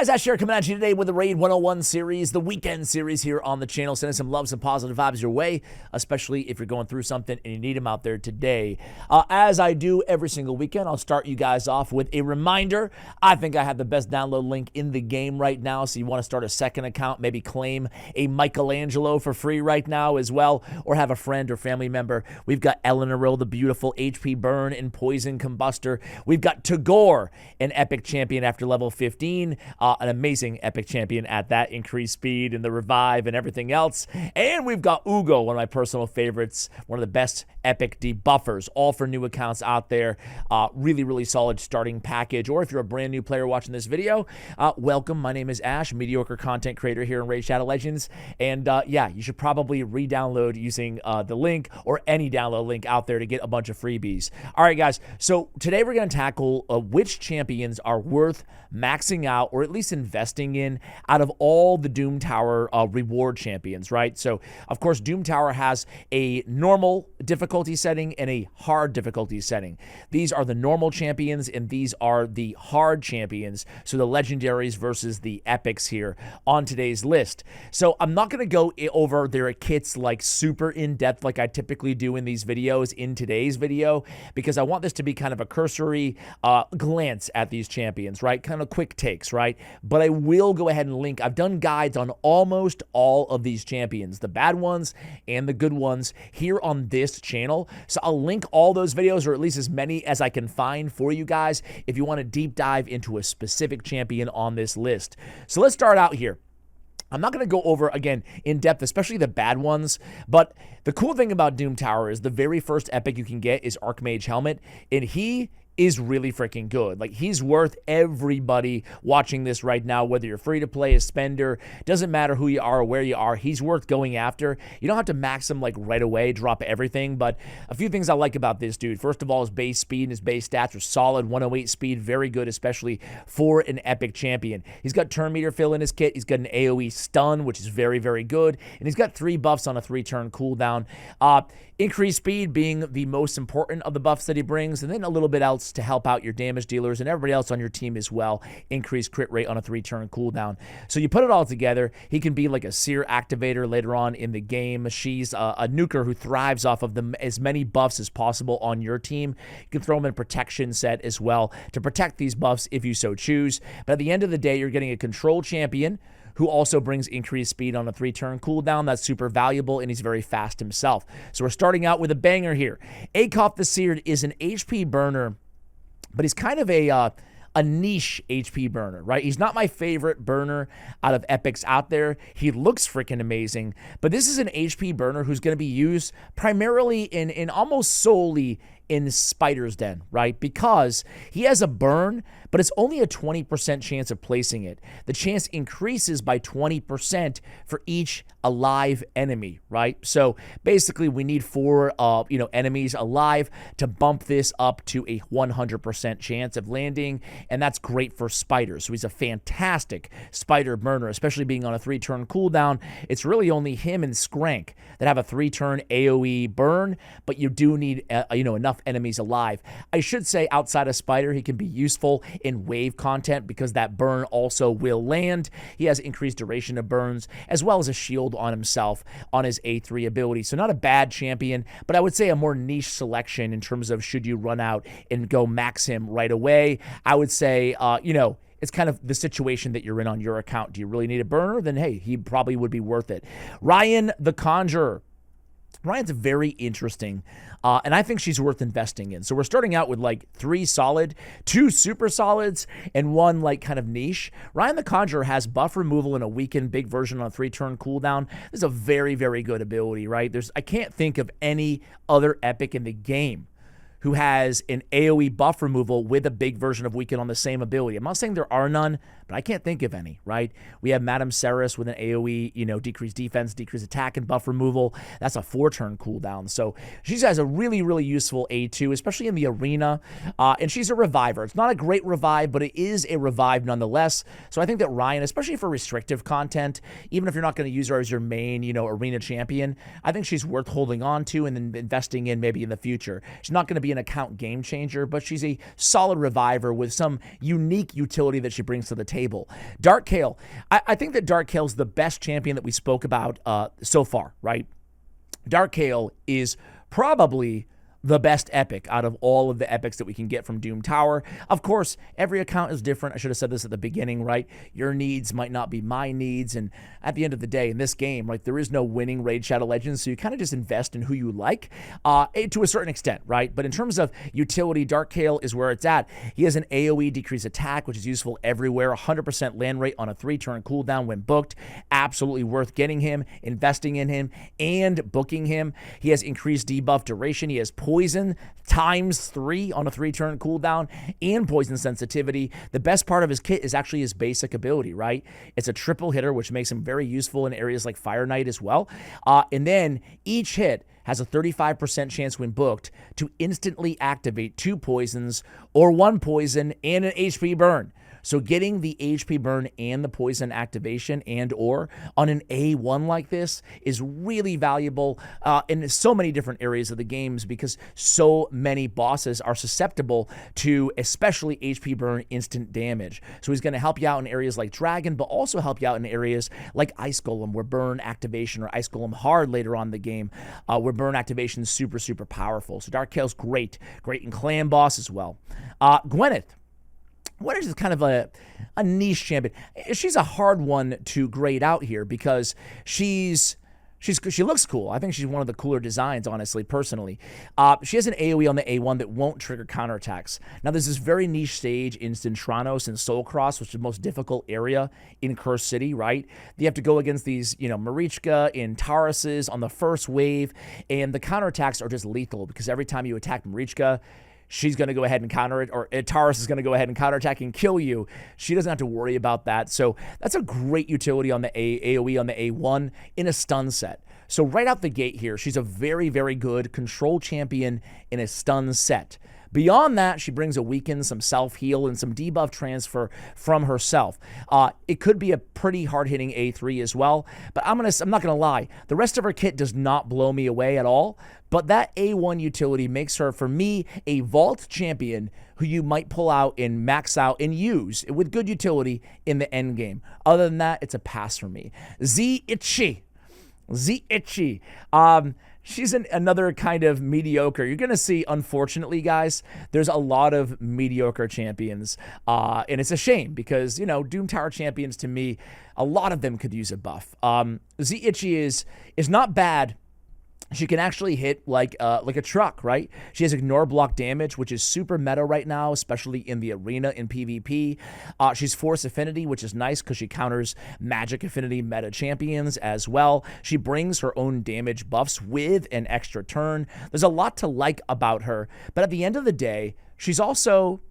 Guys, Ash here coming at you today with the Raid 101 series, the weekend series here on the channel. Sending some love, some positive vibes your way, especially if you're going through something and you need them out there today. As I do every single weekend, I'll start you guys off with a reminder. I think I have the best download link in the game right now, so you want to start a second account, maybe claim a Michelangelo for free right now as well, or have a friend or family member. We've got Eleanor, the beautiful HP Burn and Poison Combustor. We've got Tagore, an epic champion after level 15. An amazing epic champion at that, increased speed and the revive and everything else. And we've got Ugo, one of my personal favorites, one of the best epic debuffers, all for new accounts out there. Really, really solid starting package. Or if you're a brand new player watching this video, welcome. My name is Ash, mediocre content creator here in Raid Shadow Legends. And yeah, you should probably re-download using the link or any download link out there to get a bunch of freebies. All right, guys. So today we're going to tackle which champions are worth maxing out or at least investing in out of all the Doom Tower reward champions, right? So, of course, Doom Tower has a normal difficulty setting and a hard difficulty setting. These are the normal champions and these are the hard champions, so the legendaries versus the epics here on today's list. So I'm not going to go over their kits like super in-depth like I typically do in these videos in today's video, because I want this to be kind of a cursory glance at these champions, right? Kind of quick takes, right? But I will go ahead and link. I've done guides on almost all of these champions, the bad ones and the good ones, here on this channel. So I'll link all those videos, or at least as many as I can find for you guys, if you want to deep dive into a specific champion on this list. So let's start out here. I'm not going to go over, again, in depth, especially the bad ones, but the cool thing about Doom Tower is the very first epic you can get is Archmage Helmet, and he is really freaking good. Like, he's worth everybody watching this right now, whether you're free to play, a spender, doesn't matter who you are or where you are, he's worth going after. You don't have to max him like right away, drop everything, but a few things I like about this dude. First of all, his base speed and his base stats are solid. 108 speed, very good, especially for an epic champion. He's got turn meter fill in his kit. He's got an AoE stun, which is very, very good, and he's got 3 buffs on a 3-turn cooldown. Increased speed being the most important of the buffs that he brings, and then a little bit else to help out your damage dealers and everybody else on your team as well. Increased crit rate on a 3-turn cooldown. So you put it all together, he can be like a seer activator later on in the game. She's a nuker who thrives off of as many buffs as possible on your team. You can throw him in a protection set as well to protect these buffs if you so choose. But at the end of the day, you're getting a control champion who also brings increased speed on a 3-turn cooldown. That's super valuable, and he's very fast himself. So we're starting out with a banger here. Akoff the Seared is an HP burner, but he's kind of a niche HP burner, right? He's not my favorite burner out of epics out there. He looks freaking amazing, but this is an HP burner who's going to be used primarily in almost solely in Spider's Den, right? Because he has a burn, but it's only a 20% chance of placing it. The chance increases by 20% for each alive enemy, right? So basically we need 4 enemies alive to bump this up to a 100% chance of landing, and that's great for spiders. So he's a fantastic spider burner, especially being on a 3-turn cooldown. It's really only him and Skrank that have a 3-turn AoE burn, but you do need enough enemies alive. I should say outside of Spider, he can be useful in wave content because that burn also will land. He has increased duration of burns as well as a shield on himself on his A3 ability. So not a bad champion, but I would say a more niche selection in terms of should you run out and go max him right away. I would say, it's kind of the situation that you're in on your account. Do you really need a burner? Then, hey, he probably would be worth it. Ryan the Conjurer. Ryan's very interesting, and I think she's worth investing in. So we're starting out with like 3 solid, 2 super solids, and 1 like kind of niche. Ryan the Conjurer has buff removal and a weakened big version on a 3-turn cooldown. This is a very, very good ability, right? I can't think of any other epic in the game who has an AoE buff removal with a big version of Weaken on the same ability. I'm not saying there are none, but I can't think of any, right? We have Madame Ceres with an AoE, decreased defense, decreased attack, and buff removal. That's a 4-turn cooldown. So she has a really, really useful A2, especially in the arena, and she's a reviver. It's not a great revive, but it is a revive nonetheless. So I think that Ryan, especially for restrictive content, even if you're not going to use her as your main, arena champion, I think she's worth holding on to and then investing in maybe in the future. She's not going to be be an account game changer, but she's a solid reviver with some unique utility that she brings to the table. Dark Kale. I think that Dark Kale's the best champion that we spoke about so far, right? Dark Kale is probably the best epic out of all of the epics that we can get from Doom Tower. Of course, every account is different. I should have said this at the beginning, right? Your needs might not be my needs. And at the end of the day, in this game, right, there is no winning Raid Shadow Legends. So you kind of just invest in who you like to a certain extent, right? But in terms of utility, Dark Kale is where it's at. He has an AoE decrease attack, which is useful everywhere. 100% land rate on a 3-turn cooldown when booked. Absolutely worth getting him, investing in him, and booking him. He has increased debuff duration. He has poison ×3 on a 3-turn cooldown and poison sensitivity. The best part of his kit is actually his basic ability, right? It's a triple hitter, which makes him very useful in areas like Fire Knight as well. And then each hit has a 35% chance when booked to instantly activate 2 poisons or 1 poison and an HP burn. So getting the HP burn and the poison activation and or on an A1 like this is really valuable in so many different areas of the games because so many bosses are susceptible to especially HP burn instant damage. So he's going to help you out in areas like Dragon, but also help you out in areas like Ice Golem where burn activation or Ice Golem hard later on in the game where burn activation is super, super powerful. So Dark Kale's great in Clan Boss as well. Gwyneth. Gwyneth is kind of a niche champion. She's a hard one to grade out here because she looks cool. I think she's one of the cooler designs, honestly, personally. She has an AoE on the A1 that won't trigger counterattacks. Now, there's this very niche stage in Cintranos and Soulcross, which is the most difficult area in Cursed City, right? You have to go against these, Marichka and Tauruses on the first wave, and the counterattacks are just lethal because every time you attack Marichka, she's going to go ahead and counter it, or Taurus is going to go ahead and counterattack and kill you. She doesn't have to worry about that. So that's a great utility on the AoE on the A1 in a stun set. So right out the gate here, she's a very, very good control champion in a stun set. Beyond that, she brings a weaken, some self-heal, and some debuff transfer from herself. It could be a pretty hard-hitting A3 as well, but I'm not gonna lie. The rest of her kit does not blow me away at all, but that A1 utility makes her, for me, a vault champion who you might pull out and max out and use with good utility in the end game. Other than that, it's a pass for me. Z-Itchy. She's another kind of mediocre. You're going to see, unfortunately, guys, there's a lot of mediocre champions. And it's a shame because, Doom Tower champions, to me, a lot of them could use a buff. Z-Itchy is not bad. She can actually hit like a truck, right? She has ignore block damage, which is super meta right now, especially in the arena in PvP. She's Force Affinity, which is nice because she counters Magic Affinity meta champions as well. She brings her own damage buffs with an extra turn. There's a lot to like about her, but at the end of the day, she's also,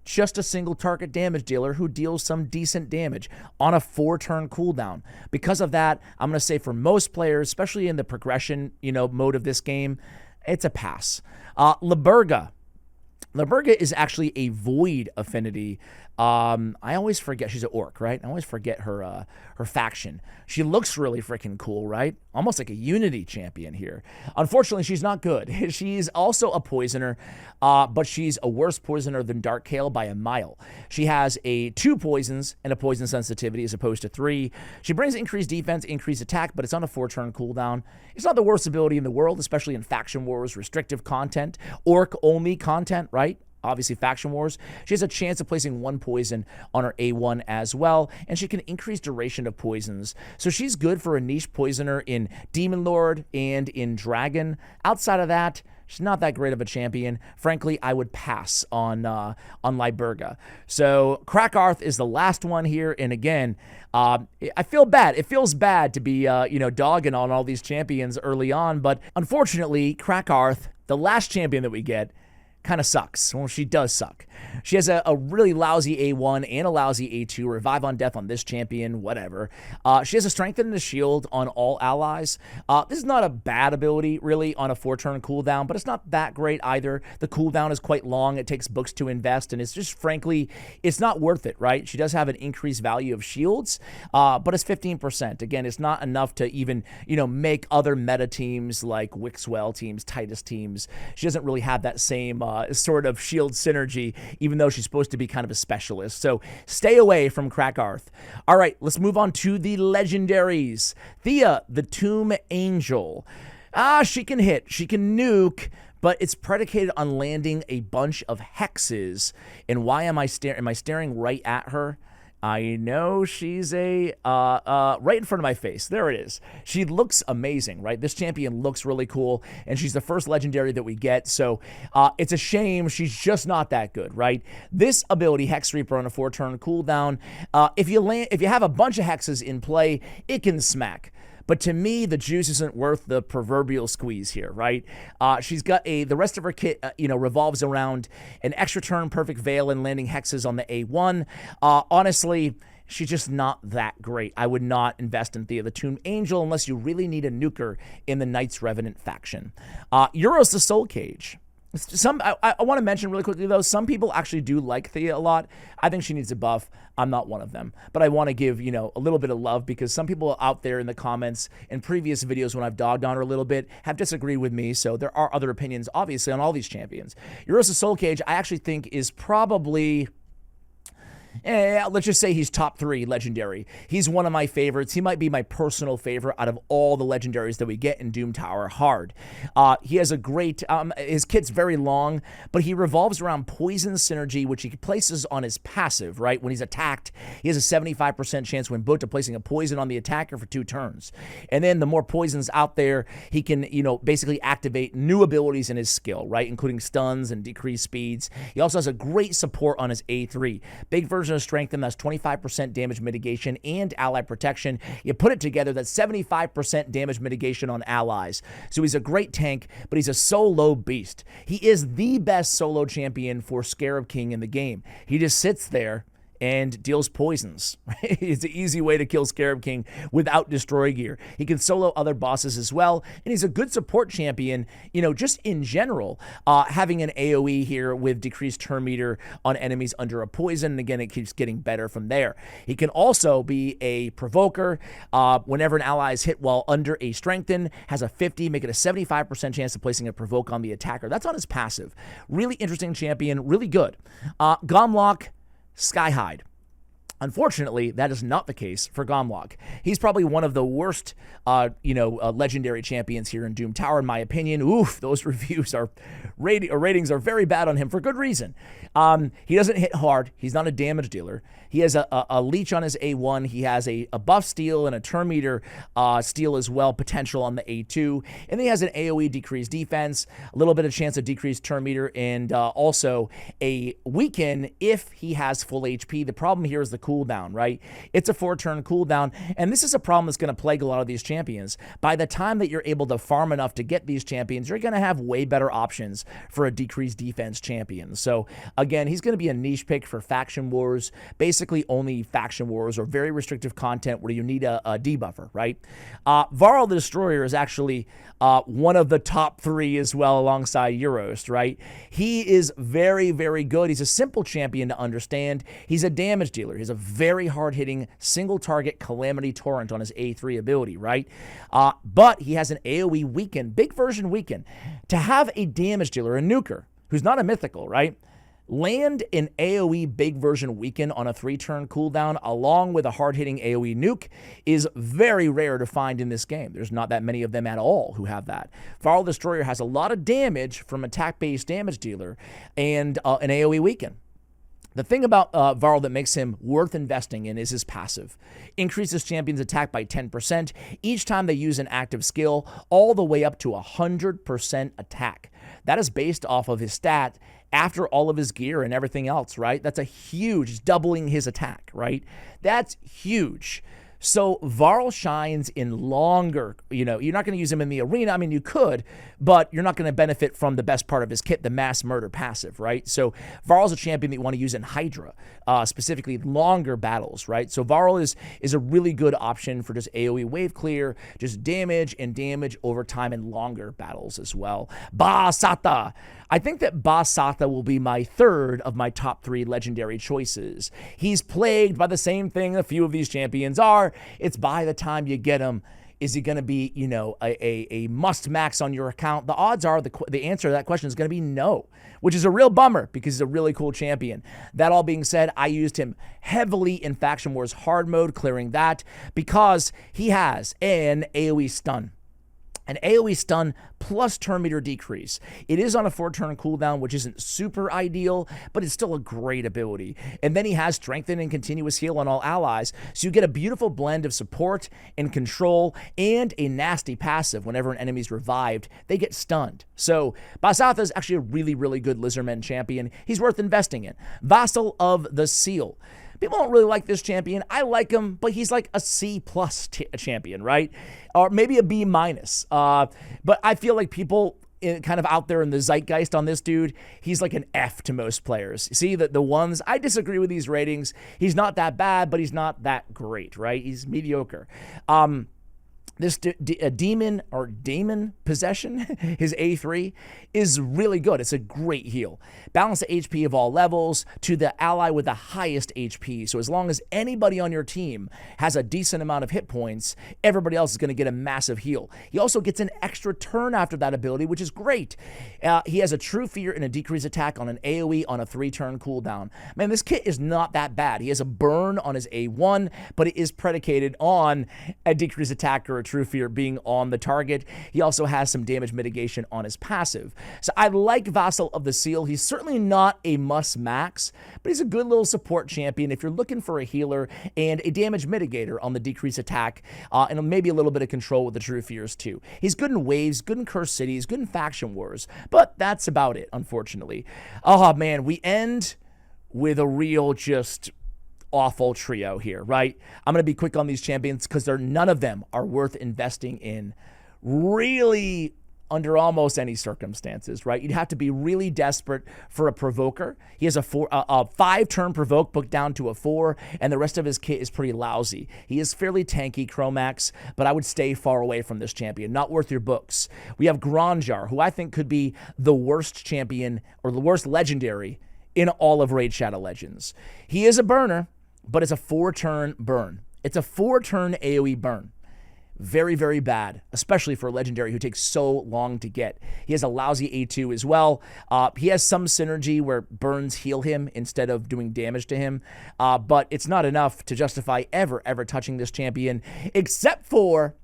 just a single target damage dealer who deals some decent damage on a 4-turn cooldown. Because of that, I'm going to say for most players, especially in the progression, mode of this game, it's a pass. Laberga. Laberga is actually a void affinity. I always forget she's an orc, right? I always forget her faction. She looks really freaking cool, right? Almost like a Unity champion here. Unfortunately, she's not good. She's also a poisoner, but she's a worse poisoner than Dark Kale by a mile. She has 2 poisons and a poison sensitivity as opposed to 3. She brings increased defense, increased attack, but it's on a 4-turn cooldown. It's not the worst ability in the world, especially in Faction Wars, restrictive content, orc-only content, right? Obviously, Faction Wars. She has a chance of placing 1 poison on her A1 as well, and she can increase duration of poisons. So she's good for a niche poisoner in Demon Lord and in Dragon. Outside of that, she's not that great of a champion. Frankly, I would pass on Liburga. So Krakarth is the last one here, and again, I feel bad. It feels bad to be dogging on all these champions early on, but unfortunately, Krakarth, the last champion that we get, kind of sucks. Well, she does suck. She has a really lousy A1 and a lousy A2, revive on death on this champion, whatever. She has a strengthen the shield on all allies. This is not a bad ability, really, on a 4-turn cooldown, but it's not that great either. The cooldown is quite long. It takes books to invest, and it's just, frankly, it's not worth it, right? She does have an increased value of shields, but it's 15%. Again, it's not enough to even, make other meta teams like Wixwell teams, Titus teams. She doesn't really have that same sort of shield synergy, even though she's supposed to be kind of a specialist. So stay away from Krakarth. All right, let's move on to the legendaries. Thea, the Tomb Angel. She can hit, she can nuke, but it's predicated on landing a bunch of hexes. And why am I staring right at her? I know she's right in front of my face. There it is. She looks amazing, right? This champion looks really cool, and she's the first legendary that we get. So it's a shame she's just not that good, right? This ability, Hex Reaper, on a 4-turn cooldown, if you have a bunch of hexes in play, it can smack. But to me, the juice isn't worth the proverbial squeeze here, right? She's got the rest of her kit, revolves around an extra turn perfect veil and landing hexes on the A1. Honestly, she's just not that great. I would not invest in Thea the Tomb Angel unless you really need a nuker in the Knights Revenant faction. Euros the Soul Cage. I want to mention really quickly, though, some people actually do like Thea a lot. I think she needs a buff. I'm not one of them. But I want to give, a little bit of love, because some people out there in the comments in previous videos when I've dogged on her a little bit have disagreed with me. So there are other opinions, obviously, on all these champions. Euros the Soul Cage, I actually think, is probably... let's just say he's top 3 legendary. He's one of my favorites. He might be my personal favorite out of all the legendaries that we get in Doom Tower Hard. He has a great, his kit's very long, but he revolves around poison synergy, which he places on his passive, right? When he's attacked, he has a 75% chance when booked of placing a poison on the attacker for 2 turns. And then the more poisons out there, he can, basically activate new abilities in his skill, right? Including stuns and decreased speeds. He also has a great support on his A3. Big version of Strengthen, that's 25% damage mitigation and ally protection. You put it together, that's 75% damage mitigation on allies. So he's a great tank, but he's a solo beast. He is the best solo champion for Scarab King in the game. He just sits there and deals poisons. Right? It's an easy way to kill Scarab King without destroy gear. He can solo other bosses as well, and he's a good support champion, just in general. Having an AoE here with decreased turn meter on enemies under a poison, and again, it keeps getting better from there. He can also be a provoker. Whenever an ally is hit while under a strengthen, has a 50, make it a 75% chance of placing a provoke on the attacker. That's on his passive. Really interesting champion, really good. Gomlock, Skyhide. Unfortunately, that is not the case for Gomlock. He's probably one of the worst, legendary champions here in Doom Tower, in my opinion. Oof, those reviews ratings are very bad on him for good reason. He doesn't hit hard. He's not a damage dealer. He has a leech on his A1. He has a buff steal and a turn meter steal as well, potential on the A2. And then he has an AoE decreased defense, a little bit of chance of decreased turn meter, and also a weaken if he has full HP. The problem here is the cooldown, right? It's a 4-turn cooldown, and this is a problem that's going to plague a lot of these champions. By the time that you're able to farm enough to get these champions, you're going to have way better options for a decreased defense champion. So again, he's going to be a niche pick for faction wars, basically only faction wars or very restrictive content where you need a debuffer, right? Varl the Destroyer is actually one of the top 3 as well, alongside Euros, right? He is very, very good. He's a simple champion to understand. He's a damage dealer. He's a very hard-hitting single-target Calamity Torrent on his A3 ability, right? But he has an AoE weaken, big version weaken. To have a damage dealer, a nuker, who's not a mythical, right? Land an AoE big version weaken on a 3-turn cooldown along with a hard-hitting AoE nuke is very rare to find in this game. There's not that many of them at all who have that. Varl Destroyer has a lot of damage from attack-based damage dealer and an AoE weaken. The thing about Varl that makes him worth investing in is his passive. Increases champions' attack by 10% each time they use an active skill, all the way up to 100% attack. That is based off of his stat after all of his gear and everything else, right? That's a huge, doubling his attack, right? That's huge. So Varl shines in longer, you're not going to use him in the arena. I mean, you could, but you're not going to benefit from the best part of his kit, the mass murder passive, right? So Varl's a champion that you want to use in Hydra, specifically longer battles, right? So Varl is a really good option for just AoE wave clear, just damage and damage over time in longer battles as well. Basata. I think that Basata will be my third of my top 3 legendary choices. He's plagued by the same thing a few of these champions are. It's by the time you get him, is he going to be, a must max on your account? The odds are the answer to that question is going to be no, which is a real bummer because he's a really cool champion. That all being said, I used him heavily in Faction Wars hard mode, clearing that because he has an AoE stun. An AoE stun plus turn meter decrease. It is on a 4-turn cooldown, which isn't super ideal, but it's still a great ability. And then he has strengthen and continuous heal on all allies, so you get a beautiful blend of support and control and a nasty passive. Whenever an enemy's revived, they get stunned. So Basatha is actually a really, really good Lizardmen champion. He's worth investing in. Vassal of the Seal. People don't really like this champion. I like him, but he's like a C+ champion, right? Or maybe a B-. But I feel like people kind of out there in the zeitgeist on this dude, he's like an F to most players. See, the ones, I disagree with these ratings. He's not that bad, but he's not that great, right? He's mediocre. This demon possession, his A3, is really good. It's a great heal. Balance the HP of all levels to the ally with the highest HP. So as long as anybody on your team has a decent amount of hit points, everybody else is going to get a massive heal. He also gets an extra turn after that ability, which is great. He has a True Fear and a decreased attack on an AoE on a 3-turn cooldown. Man, this kit is not that bad. He has a burn on his A1, but it is predicated on a decreased attack or a True Fear being on the target. He also has some damage mitigation on his passive. So I like Vassal of the Seal. He's certainly not a must max, but he's a good little support champion if you're looking for a healer and a damage mitigator on the decreased attack, and maybe a little bit of control with the True Fears too. He's good in waves, good in Cursed Cities, good in Faction Wars, but that's about it, unfortunately. Oh man, we end with a real just awful trio here, right? I'm going to be quick on these champions because none of them are worth investing in really under almost any circumstances, right? You'd have to be really desperate for a provoker. He has a 5-turn provoke booked down to a 4, and the rest of his kit is pretty lousy. He is fairly tanky, Chromax, but I would stay far away from this champion. Not worth your books. We have Granjar, who I think could be the worst champion or the worst legendary in all of Raid Shadow Legends. He is a burner, but it's a 4-turn burn. It's a 4-turn AoE burn. Very, very bad, especially for a legendary who takes so long to get. He has a lousy A2 as well. He has some synergy where burns heal him instead of doing damage to him, but it's not enough to justify ever touching this champion, except for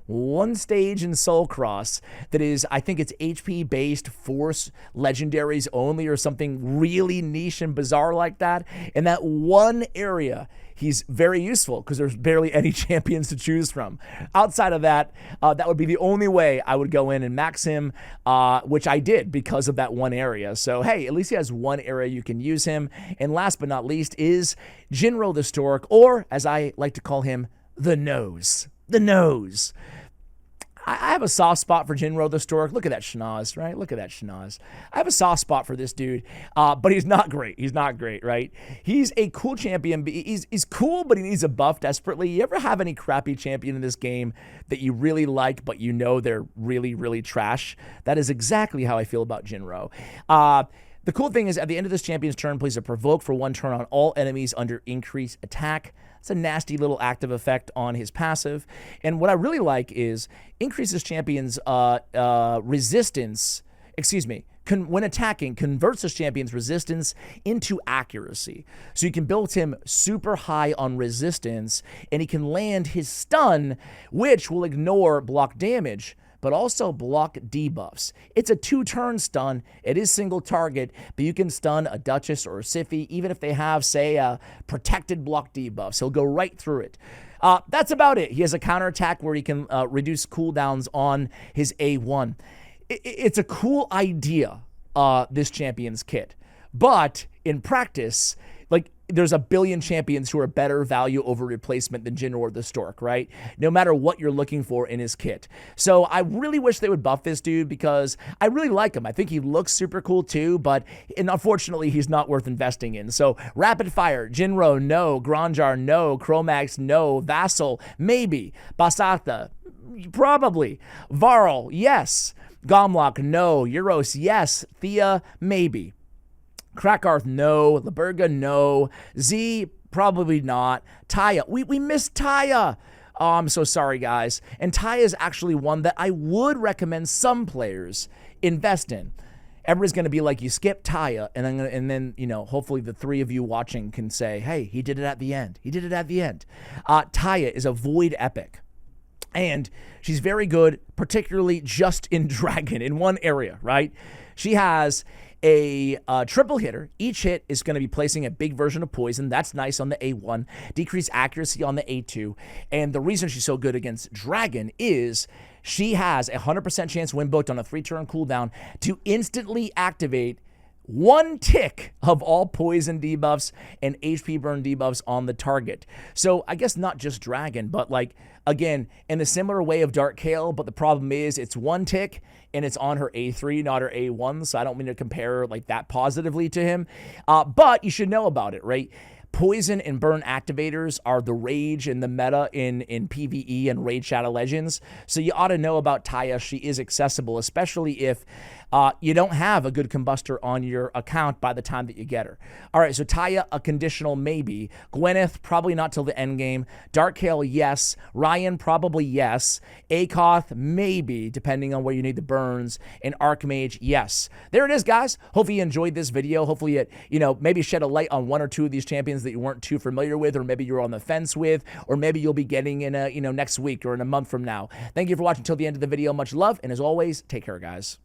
one stage in Soul Cross that is, I think it's HP based force legendaries only or something really niche and bizarre like that. In that one area, he's very useful because there's barely any champions to choose from. Outside of that, that would be the only way I would go in and max him, which I did because of that one area. So, hey, at least he has one area you can use him. And last but not least is Jinro the Stork, or as I like to call him, the Nose. The Nose. I have a soft spot for Jinro the Stork. Look at that schnoz, right? Look at that schnoz. I have a soft spot for this dude, but he's not great. He's not great, right? He's a cool champion. He's cool, but he needs a buff desperately. You ever have any crappy champion in this game that you really like, but you know they're really, really trash? That is exactly how I feel about Jinro. The cool thing is, at the end of this champion's turn, place a provoke for 1 turn on all enemies under increased attack. It's a nasty little active effect on his passive. And what I really like is increases champion's resistance, when attacking, converts his champion's resistance into accuracy. So you can build him super high on resistance, and he can land his stun, which will ignore block damage, but also block debuffs. It's a 2-turn stun. It is single target, but you can stun a Duchess or a Siphi, even if they have, say, a protected block debuffs. He'll go right through it. That's about it. He has a counterattack where he can reduce cooldowns on his A1. It's a cool idea, this champion's kit. But in practice, like, there's a billion champions who are better value over replacement than Jinor the Stork, right? No matter what you're looking for in his kit. So I really wish they would buff this dude because I really like him. I think he looks super cool too, but unfortunately, he's not worth investing in. So Rapid Fire, Jinro, no. Granjar, no. Chromax, no. Vassal, maybe. Basata, probably. Varl, yes. Gomlock, no. Euros, yes. Thea, maybe. Krakarth, no. Laberga, no. Z, probably not. Taya, we missed Taya. Oh, I'm so sorry, guys. And Taya is actually one that I would recommend some players invest in. Everybody's going to be like, you skip Taya, and then you know, hopefully the three of you watching can say, hey, he did it at the end. He did it at the end. Taya is a Void Epic. And she's very good, particularly just in Dragon, in one area, right? She has a triple hitter. Each hit is going to be placing a big version of poison. That's nice on the A1. Decreased accuracy on the A2. And the reason she's so good against Dragon is she has a 100% chance win booked on a 3-turn cooldown to instantly activate 1 tick of all poison debuffs and HP burn debuffs on the target. So I guess not just Dragon, but like, again, in the similar way of Dark Kale, but the problem is it's 1 tick and it's on her A3, not her A1. So I don't mean to compare her like that positively to him. But you should know about it, right? Poison and burn activators are the rage in the meta in PvE and Raid Shadow Legends. So you ought to know about Taya. She is accessible, especially if you don't have a good combustor on your account by the time that you get her. All right, so Taya, a conditional maybe. Gwyneth, probably not till the end game. Darkale, yes. Ryan, probably yes. Akoth, maybe, depending on where you need the burns. And Archmage, yes. There it is, guys. Hopefully you enjoyed this video. Hopefully it, you know, maybe shed a light on 1 or 2 of these champions that you weren't too familiar with, or maybe you're on the fence with, or maybe you'll be getting in a, you know, next week or in a month from now. Thank you for watching till the end of the video. Much love, and as always, take care, guys.